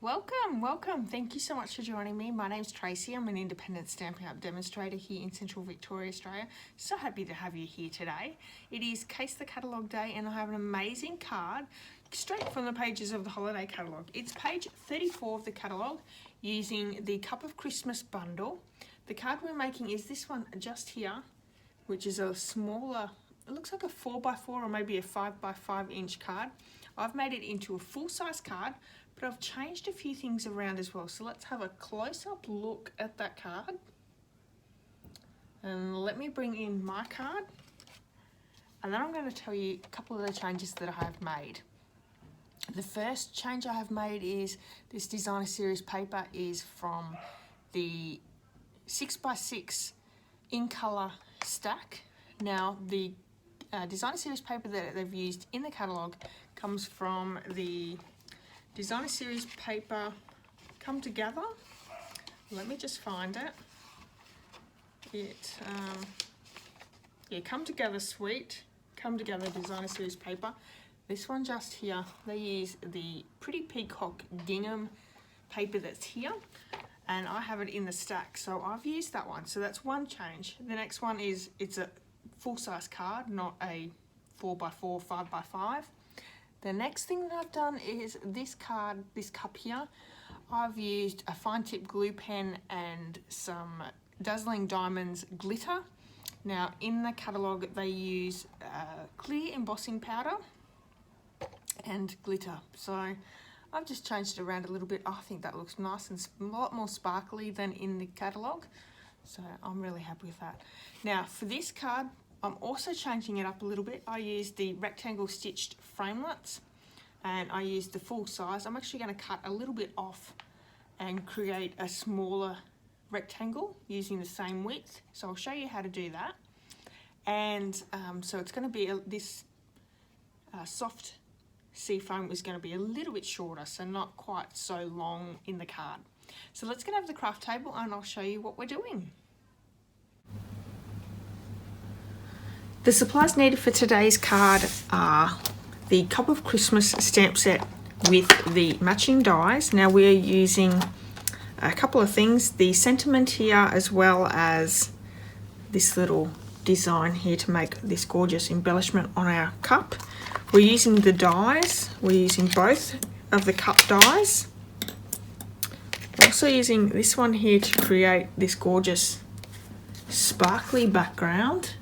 Welcome. Thank you so much for joining me. My name's Tracy. I'm an independent Stampin' Up demonstrator here in Central Victoria, Australia. So happy to have you here today. It is Case the Catalogue Day and I have an amazing card straight from the pages of the Holiday Catalogue. It's page 34 of the catalogue using the Cup of Christmas bundle. The card we're making is this one just here, which is a smaller, it looks like a 4x4 or maybe a 5x5 inch card. I've made it into a full-size card, but I've changed a few things around as well. So let's have a close-up look at that card. And let me bring in my card. And then I'm going to tell you a couple of the changes that I have made. The first change I have made is this designer series paper is from the 6x6 in colour stack. Now the designer series paper that they've used in the catalogue comes from the designer series paper Come Together. Let me just find it. Come Together Suite, Come Together designer series paper. This one just here, they use the Pretty Peacock gingham paper that's here, and I have it in the stack, so I've used that one. So that's one change. The next one is it's a full-size card, not a 4x4, 5x5. The next thing that I've done is this card, this cup here, I've used a fine tip glue pen and some Dazzling Diamonds glitter. Now in the catalogue they use clear embossing powder and glitter. So I've just changed it around a little bit. I think that looks nice and a lot more sparkly than in the catalogue. So I'm really happy with that. Now for this card, I'm also changing it up a little bit. I used the rectangle stitched framelits and I used the full size. I'm actually going to cut a little bit off and create a smaller rectangle using the same width. So I'll show you how to do that. And so it's going to be this soft seafoam is going to be a little bit shorter, so not quite so long in the card. So let's get over the craft table and I'll show you what we're doing. The supplies needed for today's card are the Cup of Christmas stamp set with the matching dies. Now we're using a couple of things, the sentiment here as well as this little design here to make this gorgeous embellishment on our cup. We're using the dies, we're using both of the cup dies. We're also using this one here to create this gorgeous sparkly background.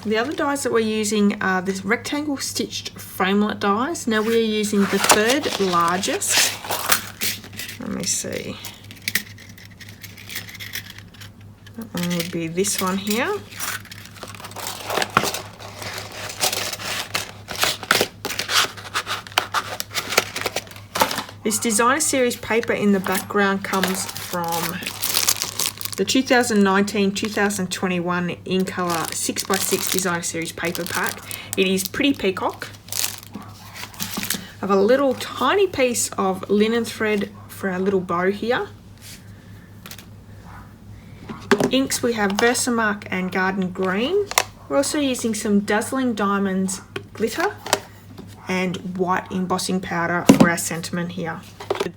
The other dies that we're using are this rectangle stitched framelit dies. Now we're using the third largest. Let me see. That one would be this one here. This designer series paper in the background comes from the 2019-2021 in colour 6x6 designer series paper pack. It is Pretty Peacock. I have a little tiny piece of linen thread for our little bow here. Inks we have Versamark and Garden Green. We're also using some Dazzling Diamonds glitter and white embossing powder for our sentiment here.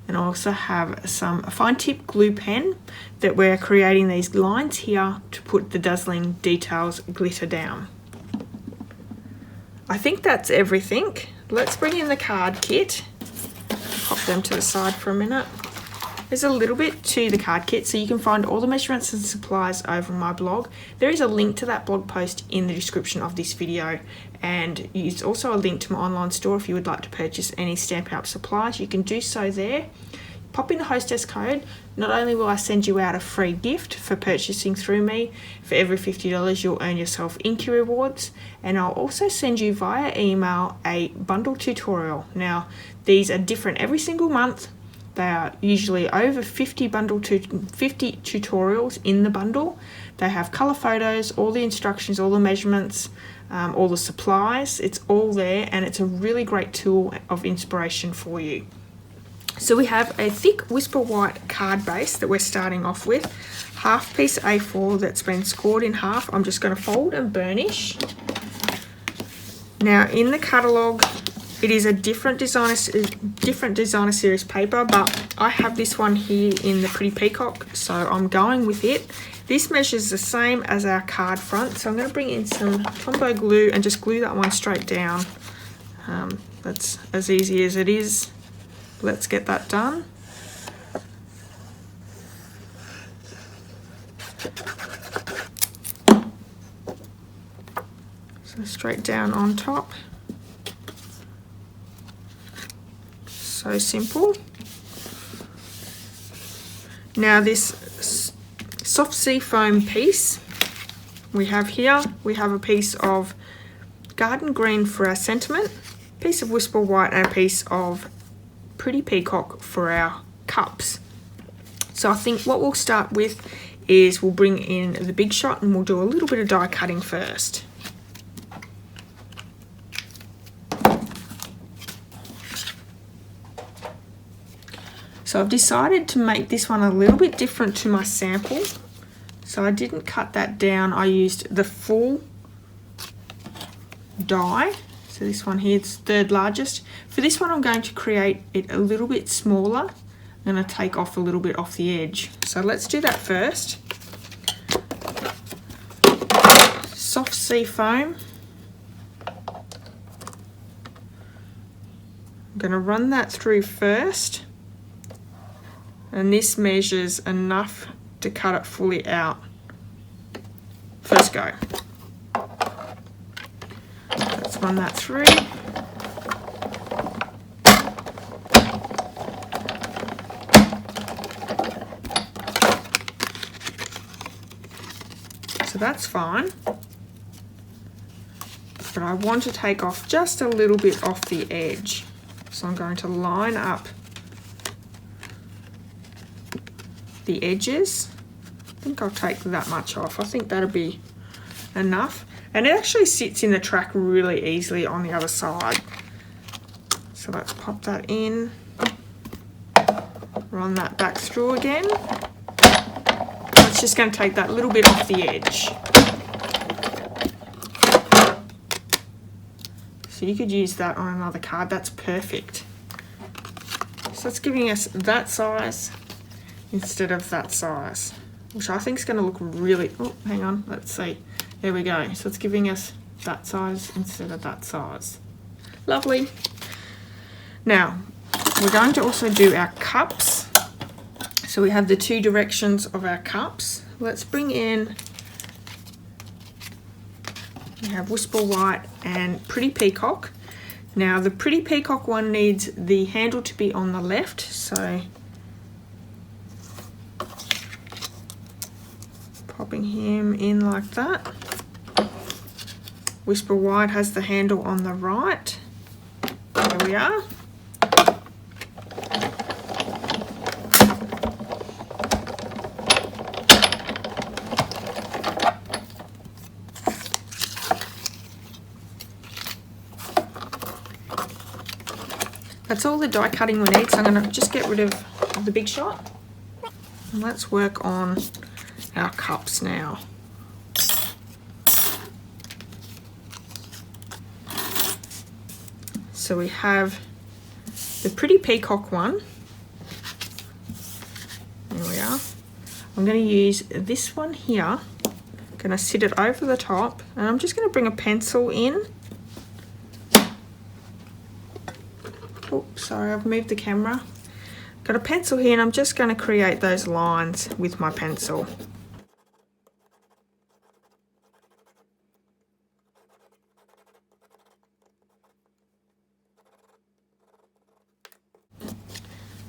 And I also have some fine tip glue pen that we're creating these lines here to put the dazzling details glitter down. I think that's everything. Let's bring in the card kit. Pop them to the side for a minute. There's a little bit to the card kit, so you can find all the measurements and supplies over my blog. There is a link to that blog post in the description of this video, and it's also a link to my online store if you would like to purchase any Stampin' Up supplies. You can do so there. Pop in the hostess code. Not only will I send you out a free gift for purchasing through me, for every $50 you'll earn yourself Inky rewards, and I'll also send you via email a bundle tutorial. Now these are different every single month. They are usually over 50 tutorials in the bundle. They have colour photos, all the instructions, all the measurements, all the supplies. It's all there and it's a really great tool of inspiration for you. So we have a thick Whisper White card base that we're starting off with. Half piece A4 that's been scored in half. I'm just going to fold and burnish. Now in the catalogue, it is a different designer series paper, but I have this one here in the Pretty Peacock, so I'm going with it. This measures the same as our card front, so I'm going to bring in some Tombow glue and just glue that one straight down. That's as easy as it is. Let's get that done. So straight down on top. So simple. Now this soft sea foam piece we have here, we have a piece of garden green for our sentiment, a piece of Whisper White, and a piece of Pretty Peacock for our cups. So I think what we'll start with is we'll bring in the Big Shot and we'll do a little bit of die cutting first. So I've decided to make this one a little bit different to my sample. So I didn't cut that down, I used the full die. So this one here is third largest. For this one I'm going to create it a little bit smaller. I'm going to take off a little bit off the edge. So let's do that first. Soft sea foam. I'm going to run that through first. And this measures enough to cut it fully out. First go. Let's run that through. So that's fine. But I want to take off just a little bit off the edge. So I'm going to line up the edges. I think I'll take that much off. I think that'll be enough. And it actually sits in the track really easily on the other side. So let's pop that in. Run that back through again. It's just going to take that little bit off the edge. So you could use that on another card. That's perfect. So it's giving us that size instead of that size, which I think is going to look really, oh, hang on, let's see. There we go. So it's giving us that size instead of that size. Lovely. Now, we're going to also do our cups. So we have the two directions of our cups. Let's bring in, we have Whisper White and Pretty Peacock. Now the Pretty Peacock one needs the handle to be on the left, so popping him in like that. Whisper White has the handle on the right. There we are. That's all the die cutting we need, so I'm going to just get rid of the Big Shot. And let's work on our cups now. So we have the Pretty Peacock one. There we are. I'm going to use this one here. I'm going to sit it over the top, and I'm just going to bring a pencil in. Oh, sorry, I've moved the camera. Got a pencil here, and I'm just going to create those lines with my pencil.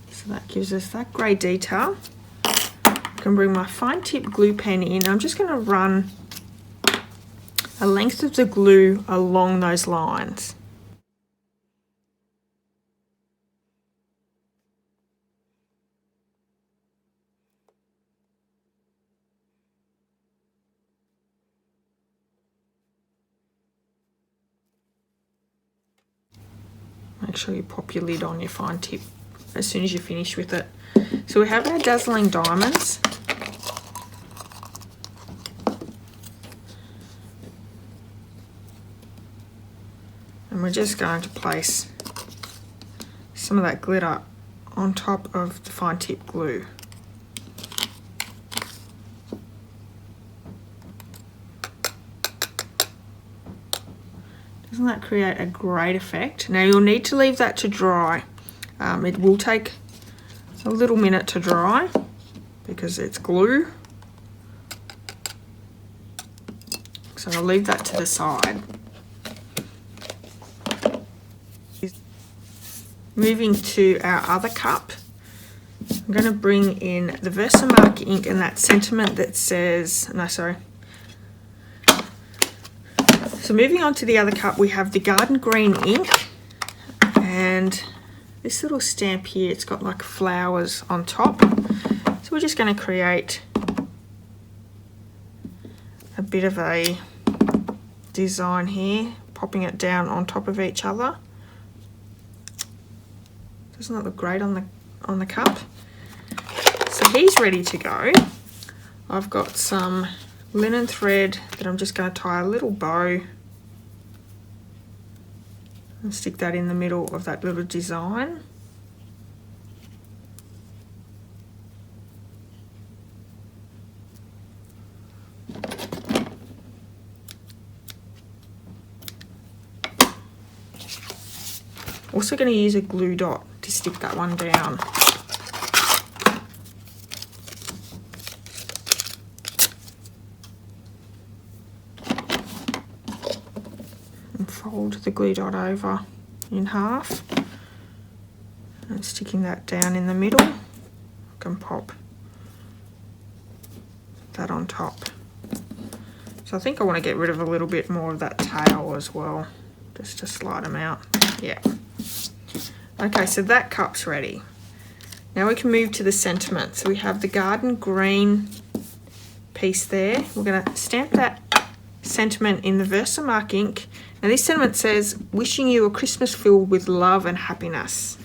So that gives us that grey detail. I can bring my fine tip glue pen in. I'm just going to run a length of the glue along those lines. Make sure you pop your lid on your fine tip as soon as you finish with it. So we have our dazzling diamonds. And we're just going to place some of that glitter on top of the fine tip glue. Doesn't that create a great effect? Now you'll need to leave that to dry. It will take a little minute to dry because it's glue. So I'll leave that to the side. Moving to our other cup, I'm going to bring in the Versamark ink and that sentiment that says, no, sorry. So moving on to the other cup, we have the Garden Green ink and this little stamp here, it's got like flowers on top. So we're just going to create a bit of a design here, popping it down on top of each other. Doesn't that look great on the cup? So he's ready to go. I've got some linen thread that I'm just going to tie a little bow and stick that in the middle of that little design. Also going to use a glue dot to stick that one down. And fold the glue dot over in half and sticking that down in the middle. I can pop that on top. So I think I want to get rid of a little bit more of that tail as well, just to slide them out. Yeah. Okay, so that cup's ready. Now we can move to the sentiment. So we have the Garden Green piece there. We're going to stamp that sentiment in the Versamark ink. Now this sentiment says, wishing you a Christmas filled with love and happiness,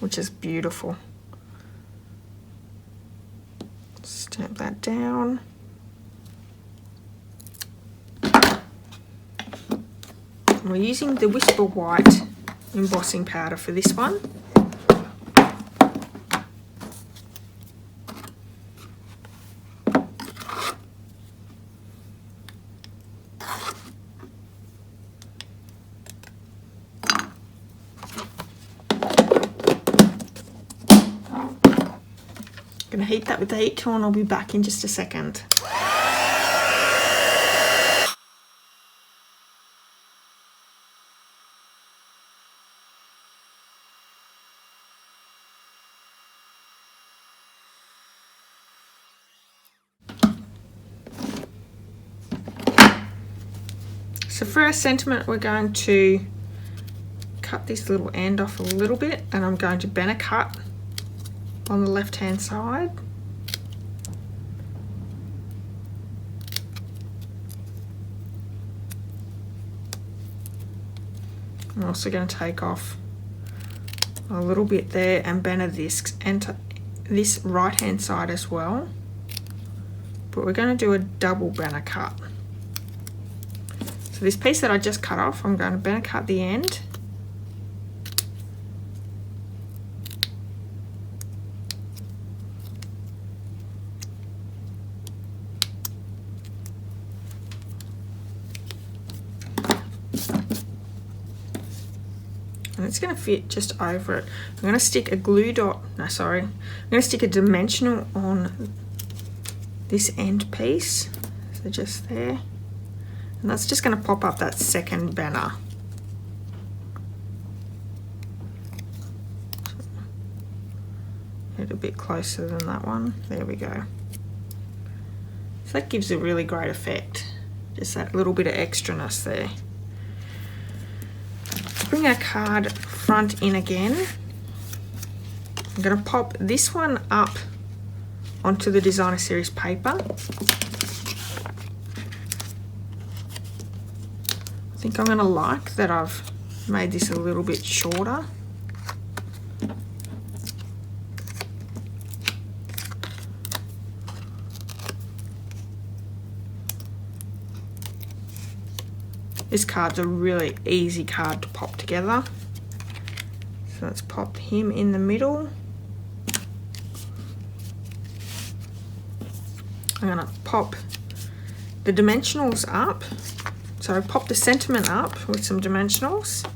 which is beautiful. Stamp that down. And we're using the Whisper White embossing powder for this one. Going to heat that with the heat tool and I'll be back in just a second. So for our sentiment, we're going to cut this little end off a little bit and I'm going to bend a cut on the left hand side. I'm also going to take off a little bit there and bend this and this right hand side as well. But we're going to do a double banner cut. So this piece that I just cut off, I'm going to banner cut the end. And it's going to fit just over it. I'm going to stick a glue dot, no sorry, I'm going to stick a dimensional on this end piece, so just there. And that's just going to pop up that second banner. Get a bit closer than that one. There we go. So that gives a really great effect. Just that little bit of extraness there. Bring our card front in again. I'm going to pop this one up onto the designer series paper. I think I'm going to like that I've made this a little bit shorter. This card's a really easy card to pop together. So let's pop him in the middle. I'm going to pop the dimensionals up. So pop the sentiment up with some dimensionals.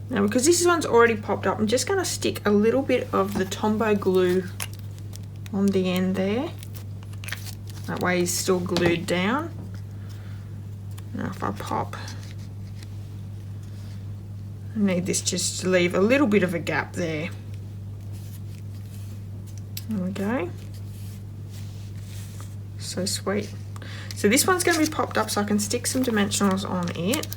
Now, because this one's already popped up, I'm just going to stick a little bit of the Tombow glue on the end there. That way he's still glued down. Now if I pop, I need this just to leave a little bit of a gap there. There we go. So sweet. So this one's going to be popped up so I can stick some dimensionals on it.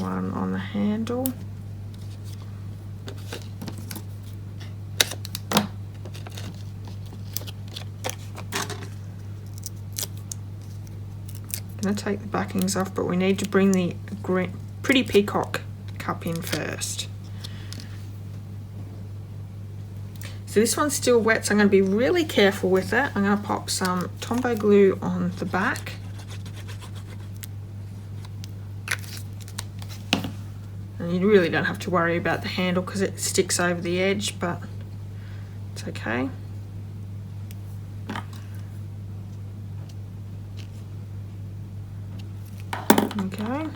One on the handle. I'm going to take the backings off, but we need to bring the Pretty Peacock cup in first. So this one's still wet, so I'm going to be really careful with it. I'm going to pop some Tombow glue on the back. And you really don't have to worry about the handle because it sticks over the edge, but it's okay. Okay.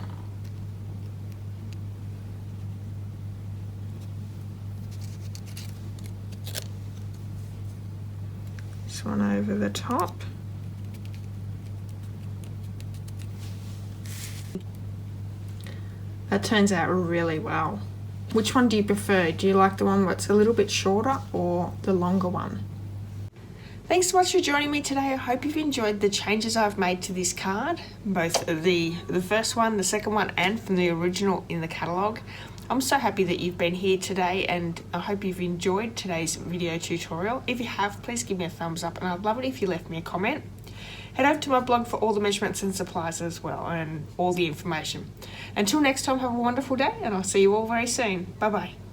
This one over the top. That turns out really well. Which one do you prefer? Do you like the one that's a little bit shorter or the longer one? Thanks so much for joining me today. I hope you've enjoyed the changes I've made to this card, both the first one, the second one, and from the original in the catalogue. I'm so happy that you've been here today, and I hope you've enjoyed today's video tutorial. If you have, please give me a thumbs up, and I'd love it if you left me a comment. Head over to my blog for all the measurements and supplies as well, and all the information. Until next time, have a wonderful day, and I'll see you all very soon. Bye bye.